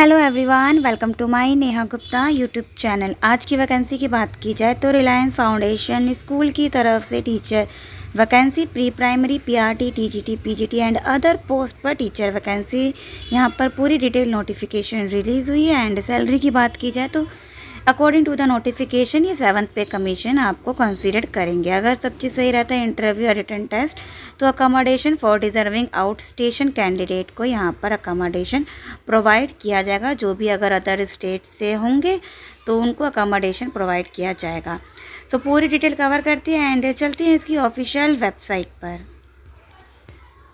Hello everyone, welcome to my Neha Gupta YouTube channel. आज की vacancy की बात की जाए तो रिलायंस फाउंडेशन स्कूल की तरफ से teacher vacancy pre primary PRT TGT PGT and other post पर टीचर वैकेंसी यहाँ पर पूरी डिटेल नोटिफिकेशन रिलीज़ हुई है। एंड सैलरी की बात की जाए तो अकॉर्डिंग टू द नोटिफिकेशन ये 7th पे कमीशन आपको कंसीडर करेंगे। अगर सब चीज़ सही रहता है, इंटरव्यू और रिटन टेस्ट, तो accommodation for deserving out station candidate को यहाँ पर अकोमोडेशन प्रोवाइड किया जाएगा। जो भी अगर अदर स्टेट से होंगे तो उनको अकोमोडेशन प्रोवाइड किया जाएगा। तो पूरी डिटेल कवर करते हैं एंड चलते हैं इसकी ऑफिशियल वेबसाइट पर।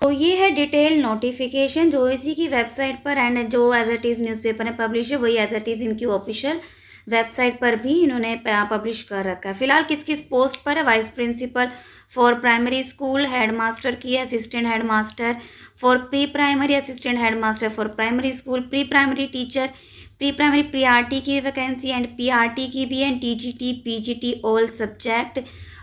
तो ये है डिटेल नोटिफिकेशन जो इसी की वेबसाइट पर एंड जो एज इट इज़ न्यूज़पेपर में पब्लिश है वही एज इट इज़ इनकी ऑफिशियल वेबसाइट पर भी इन्होंने पब्लिश कर रखा है। फिलहाल किस किस पोस्ट पर है? Vice principal for primary school, head master की है, assistant head master for pre primary, assistant head master for primary school, pre primary teacher, pre primary PRT की वैकेंसी एंड पीआरटी की भी and TGT PGT all subject,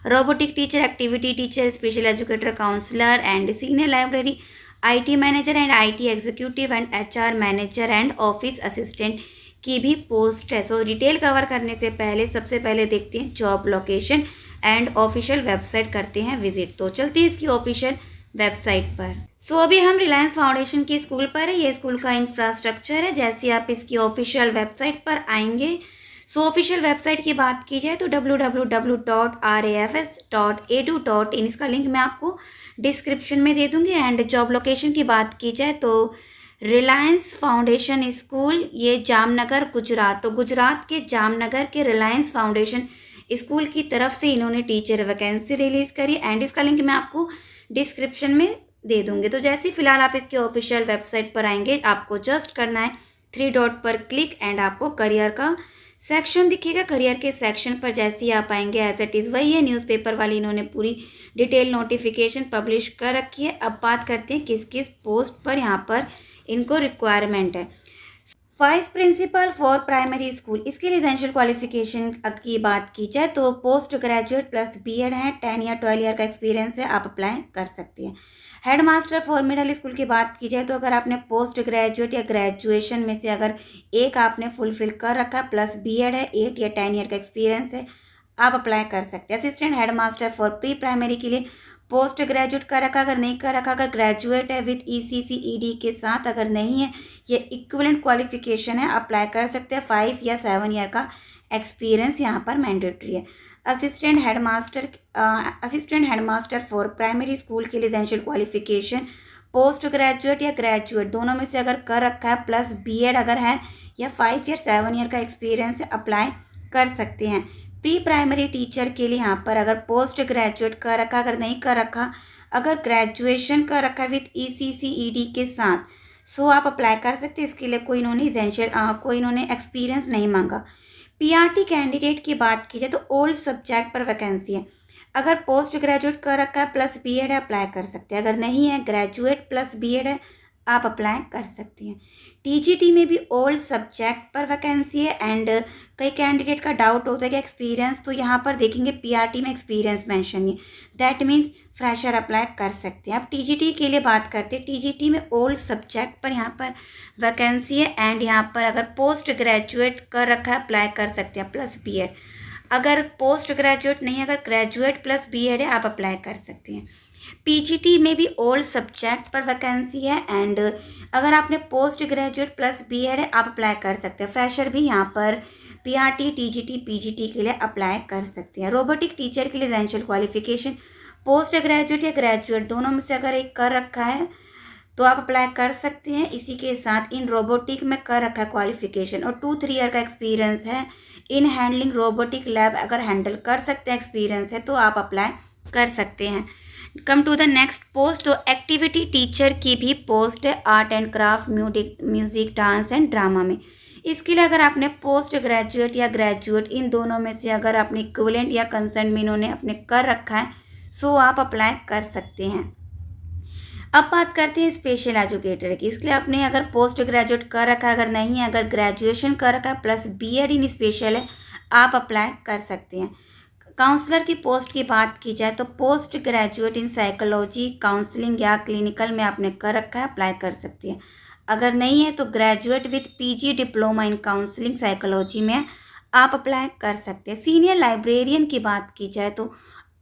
robotic teacher, activity teacher, special educator, counsellor and senior library, IT manager and IT executive and HR manager and office assistant की भी post है। सो detail cover करने से पहले सबसे पहले देखते हैं job location and official website करते हैं विजिट। तो चलते हैं इसकी ऑफिशियल वेबसाइट पर। सो अभी हम रिलायंस फाउंडेशन की स्कूल पर है। ये स्कूल का इंफ्रास्ट्रक्चर है। जैसे आप इसकी ऑफिशियल वेबसाइट पर आएंगे, सो ऑफिशियल वेबसाइट की बात की जाए तो www.rafs.edu.in, इसका लिंक मैं आपको डिस्क्रिप्शन में दे दूंगी। एंड जॉब लोकेशन की बात की जाए तो रिलायंस फाउंडेशन स्कूल, ये जामनगर गुजरात, तो गुजरात के जामनगर के रिलायंस फाउंडेशन स्कूल की तरफ से इन्होंने टीचर वैकेंसी रिलीज़ करी एंड इसका लिंक मैं आपको डिस्क्रिप्शन में दे दूंगी। तो जैसे ही फिलहाल आप इसके ऑफिशियल वेबसाइट पर आएंगे, आपको जस्ट करना है 3 डॉट पर क्लिक एंड आपको करियर का सेक्शन दिखेगा। करियर के सेक्शन पर जैसे ही आप आएंगे, एज इट इज़ वही है न्यूज़पेपर वाली इन्होंने पूरी डिटेल नोटिफिकेशन पब्लिश कर रखी है। अब बात करते हैं किस किस पोस्ट पर यहाँ पर इनको रिक्वायरमेंट है। Vice principal for primary school, इसके लिए रेजिडेंशियल क्वालिफिकेशन की बात की जाए तो पोस्ट ग्रेजुएट प्लस बीएड है, 10 या 12 ईयर का एक्सपीरियंस है, आप अप्लाई कर सकते हैं। Head master for middle school की बात की जाए तो अगर आपने पोस्ट ग्रेजुएट या ग्रेजुएशन में से अगर एक आपने फुलफिल कर रखा है प्लस बीएड है, 8 या 10 ईयर का एक्सपीरियंस है, आप अप्लाई कर सकते हैं। Assistant head master for pre primary के लिए पोस्ट ग्रेजुएट कर रखा, अगर नहीं कर रखा, अगर ग्रेजुएट है विथ ईसीसीईडी के साथ, अगर नहीं है ये इक्विवेलेंट क्वालिफिकेशन है, अप्लाई कर सकते हैं। 5 या 7 ईयर का एक्सपीरियंस यहाँ पर मैंडेटरी है। Assistant headmaster for primary school के लिए रेजिडेंशियल क्वालिफिकेशन पोस्ट ग्रेजुएट या ग्रेजुएट दोनों में से अगर कर रखा है प्लस बीएड अगर है या 5 या 7 ईयर का एक्सपीरियंस है, अप्लाई कर सकते हैं। प्री प्राइमरी टीचर के लिए यहाँ पर अगर पोस्ट ग्रेजुएट कर रखा, अगर नहीं कर रखा, अगर ग्रेजुएशन कर रखा विथ ईसीसीईडी के साथ, सो आप अप्लाई कर सकते हैं। इसके लिए कोई इन्होंने एक्सपीरियंस नहीं मांगा। पीआरटी कैंडिडेट की बात की जाए तो ओल्ड सब्जेक्ट पर वैकेंसी है। अगर पोस्ट ग्रेजुएट कर रखा है प्लस बीएड है, अप्लाई कर सकते हैं। अगर नहीं है, ग्रेजुएट प्लस बीएड है, आप अप्लाई कर सकते हैं। टीजीटी में भी ओल्ड सब्जेक्ट पर वैकेंसी है एंड कई कैंडिडेट का डाउट होता है कि एक्सपीरियंस, तो यहाँ पर देखेंगे पीआरटी में एक्सपीरियंस मेंशन नहीं, दैट मीन्स फ्रेशर अप्लाई कर सकते हैं। अब टीजीटी के लिए बात करते हैं। टीजीटी में ओल्ड सब्जेक्ट पर यहाँ पर वैकेंसी है एंड यहाँ पर अगर पोस्ट ग्रेजुएट कर रखा है, अप्लाई कर सकते हैं प्लस बीएड। अगर पोस्ट ग्रेजुएट नहीं, अगर ग्रेजुएट प्लस बीएड है, आप अप्लाई कर सकते हैं। पीजीटी में भी ओल्ड सब्जेक्ट पर वैकेंसी है एंड अगर आपने पोस्ट ग्रेजुएट प्लस बीएड है, आप अप्लाई कर सकते हैं। फ्रेशर भी यहाँ पर पीआरटी टीजीटी पीजीटी के लिए अप्लाई कर सकते हैं। रोबोटिक टीचर के लिए रेजिडेंशियल क्वालिफिकेशन पोस्ट ग्रेजुएट या ग्रेजुएट दोनों में से अगर एक कर रखा है तो आप अप्लाई कर सकते हैं। इसी के साथ इन रोबोटिक में कर रखा है क्वालिफिकेशन और 2-3 ईयर का एक्सपीरियंस है इन हैंडलिंग रोबोटिक लैब, अगर हैंडल कर सकते हैं, एक्सपीरियंस है, तो आप अप्लाई कर सकते हैं। Come to the next post, तो एक्टिविटी टीचर की भी पोस्ट है art and craft, music, dance and drama में। इसके लिए अगर आपने पोस्ट ग्रेजुएट या ग्रेजुएट इन दोनों में से अगर आपने इक्विवेलेंट या कंसर्न में इन्होंने अपने कर रखा है, सो आप अप्लाई कर सकते हैं। अब बात करते हैं स्पेशल एजुकेटर की। इसके लिए आपने अगर पोस्ट ग्रेजुएट कर रखा है, अगर नहीं है, अगर ग्रेजुएशन कर रखा है प्लस बीएड इन स्पेशल है, आप अप्लाई कर सकते हैं। काउंसलर की पोस्ट की बात की जाए तो post graduate in psychology, counselling या क्लिनिकल में आपने कर रखा है, अप्लाई कर सकते हैं। अगर नहीं है तो graduate with PG diploma in counselling psychology में आप अप्लाई कर सकते हैं। सीनियर लाइब्रेरियन की बात की जाए तो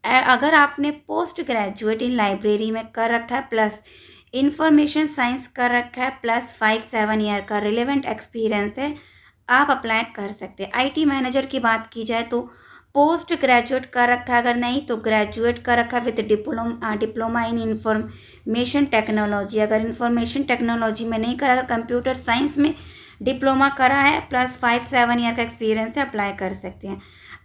अगर आपने पोस्ट ग्रेजुएट इन लाइब्रेरी में कर रखा है प्लस इंफॉर्मेशन साइंस कर रखा है प्लस 5-7 ईयर का रिलेवेंट एक्सपीरियंस है, आप अप्लाई कर सकते हैं। आईटी मैनेजर की बात की जाए तो पोस्ट ग्रेजुएट कर रखा है, अगर नहीं तो ग्रेजुएट कर रखा है with diploma in information technology. अगर इंफॉर्मेशन टेक्नोलॉजी में नहीं करा, अगर कंप्यूटर साइंस में डिप्लोमा करा है प्लस 5-7 ईयर का एक्सपीरियंस है, अप्लाई कर सकते हैं।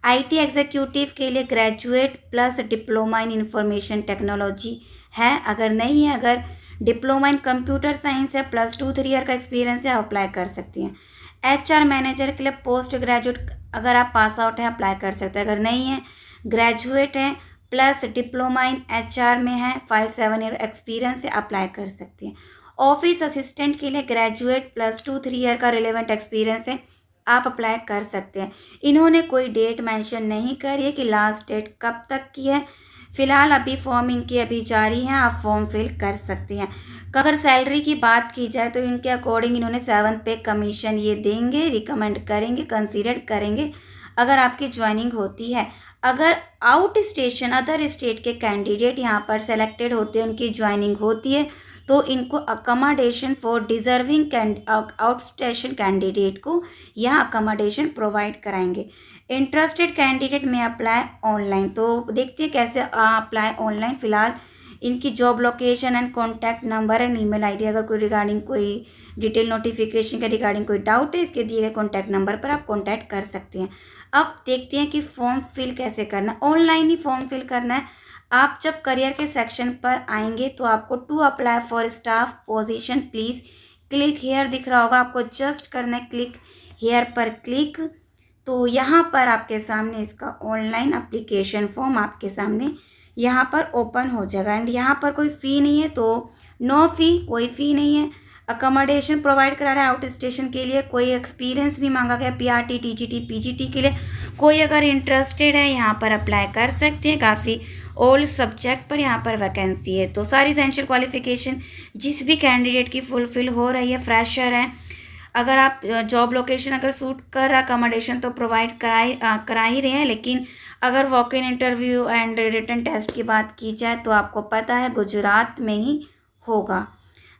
आईटी एग्जीक्यूटिव के लिए graduate plus diploma in information technology है, अगर नहीं है, अगर डिप्लोमा इन कंप्यूटर साइंस है प्लस 2-3 ईयर का एक्सपीरियंस है, आप अप्लाई कर सकती हैं। एचआर मैनेजर के लिए पोस्ट ग्रेजुएट अगर आप पास आउट है अप्लाई कर सकते हैं, अगर नहीं है ग्रेजुएट है प्लस डिप्लोमा इन एचआर में है 5-7 ईयर एक्सपीरियंस से अप्लाई कर सकते हैं। ऑफिस असिस्टेंट के लिए ग्रेजुएट प्लस 2-3 ईयर का रिलेवेंट एक्सपीरियंस है, आप अप्लाई कर सकते हैं। इन्होंने कोई डेट मेंशन नहीं करी है कि लास्ट डेट कब तक की है, फिलहाल अभी फॉर्म इनकी अभी जारी है, आप फॉर्म फिल कर सकते हैं। अगर सैलरी की बात की जाए तो इनके अकॉर्डिंग इन्होंने 7 पे कमीशन ये देंगे, रिकमेंड करेंगे, कंसीडर करेंगे अगर आपकी ज्वाइनिंग होती है। अगर आउट स्टेशन अदर स्टेट के कैंडिडेट यहाँ पर सेलेक्टेड होते हैं, उनकी ज्वाइनिंग होती है तो इनको accommodation for deserving out station candidate को यहाँ अकोमोडेशन प्रोवाइड कराएंगे। इंटरेस्टेड कैंडिडेट में अप्लाई ऑनलाइन, तो देखते हैं कैसे अप्लाई ऑनलाइन। फिलहाल इनकी job location and contact number and email ID, अगर कोई रिगार्डिंग कोई डिटेल नोटिफिकेशन के रिगार्डिंग कोई डाउट है, इसके दिए गए कॉन्टैक्ट नंबर पर आप कॉन्टैक्ट कर सकते हैं। अब देखते हैं कि फॉर्म फिल कैसे करना है। ऑनलाइन ही फॉर्म फिल करना है। आप जब करियर के सेक्शन पर आएंगे तो आपको to apply for staff position please click here दिख रहा होगा, आपको जस्ट करना है क्लिक हेयर पर क्लिक। तो यहाँ पर आपके सामने इसका ऑनलाइन एप्लीकेशन फॉर्म आपके सामने यहाँ पर ओपन हो जाएगा। एंड यहाँ पर कोई फ़ी नहीं है, तो नो फ़ी, कोई फ़ी नहीं है। अकोमोडेशन प्रोवाइड करा रहा है। आउट स्टेशन के लिए कोई एक्सपीरियंस नहीं मांगा गया। पीआरटी, टीजीटी, पीजीटी के लिए कोई अगर इंटरेस्टेड है यहाँ पर अप्लाई कर सकते हैं। काफ़ी ऑल सब्जेक्ट पर यहाँ पर वैकेंसी है। तो सारी एसेंशियल क्वालिफिकेशन जिस भी कैंडिडेट की फुलफिल हो रही है, फ्रेशर है, अगर आप जॉब लोकेशन अगर सूट कर रहा, अकोमोडेशन तो प्रोवाइड करा ही रहे हैं, लेकिन अगर walk in interview and written test की बात की जाए तो आपको पता है गुजरात में ही होगा,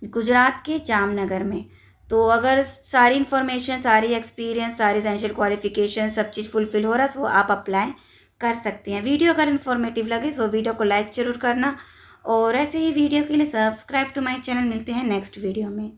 गुजरात के जामनगर में। तो अगर सारी इन्फॉर्मेशन, सारी एक्सपीरियंस, सारी एसेंशियल क्वालिफिकेशन सब चीज़ फुलफिल हो रहा है तो आप अप्लाई कर सकते हैं। वीडियो अगर इन्फॉर्मेटिव लगे तो वीडियो को लाइक ज़रूर करना, और ऐसे ही वीडियो के लिए सब्सक्राइब टू माय चैनल। मिलते हैं नेक्स्ट वीडियो में।